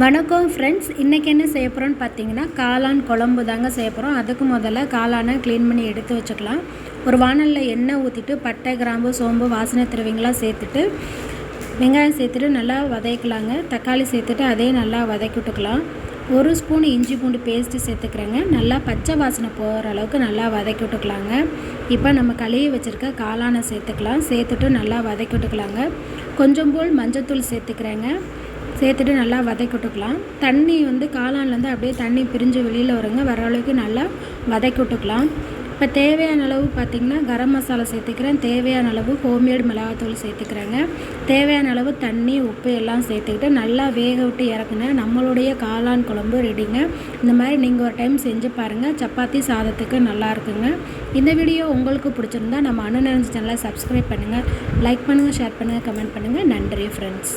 வணக்கம் ஃப்ரெண்ட்ஸ், இன்றைக்கி என்ன செய்ய போகிறோன்னு பார்த்தீங்கன்னா காளான் குழம்பு தாங்க செய்ய போகிறோம். அதுக்கு முதல்ல காளானை க்ளீன் பண்ணி எடுத்து வச்சுக்கலாம். ஒரு வானலில் எண்ணெய் ஊற்றிட்டு பட்டை, கிராம்பு, சோம்பு, வாசனை திரவியங்களாம் சேர்த்துட்டு வெங்காயம் சேர்த்துட்டு நல்லா வதக்கலாங்க. தக்காளி சேர்த்துட்டு அதே நல்லா வதக்கி விட்டுக்கலாம். 1 ஸ்பூன் இஞ்சி பூண்டு பேஸ்ட்டு சேர்த்துக்கிறேங்க. நல்லா பச்சை வாசனை போகிற அளவுக்கு நல்லா வதக்கி விட்டுக்கலாங்க. இப்போ நம்ம கழுவி வச்சுருக்க காளானை சேர்த்துக்கலாம். சேர்த்துட்டு நல்லா வதக்கி விட்டுக்கலாங்க. கொஞ்சம் போல் மஞ்சத்தூள் சேர்த்துக்கிறேங்க. சேர்த்துட்டு நல்லா வதக்கி விட்டுக்கலாம். தண்ணி காளான்லேருந்து அப்படியே தண்ணி பிரிஞ்சு வெளியில் வர அளவுக்கு நல்லா வதக்கி விட்டுக்கலாம். இப்போ தேவையான அளவு பார்த்திங்கன்னா கரம் மசாலா சேர்த்துக்கிறேன். தேவையான அளவு ஹோம்மேட் மிளகாத்தூள் சேர்த்துக்கிறேங்க. தேவையான அளவு தண்ணி, உப்பு எல்லாம் சேர்த்துக்கிட்டு நல்லா வேக விட்டு இறக்குங்க. நம்மளுடைய காளான் குழம்பு ரெடிங்க. இந்த மாதிரி நீங்கள் ஒரு டைம் செஞ்சு பாருங்கள். சப்பாத்தி சாதத்துக்கு நல்லா இருக்குங்க. இந்த வீடியோ உங்களுக்கு பிடிச்சிருந்தா நம்ம அனுநினைஞ்ச சேனலை சப்ஸ்கிரைப் பண்ணுங்கள், லைக் பண்ணுங்கள், ஷேர் பண்ணுங்கள், கமெண்ட் பண்ணுங்கள். நன்றி ஃப்ரெண்ட்ஸ்.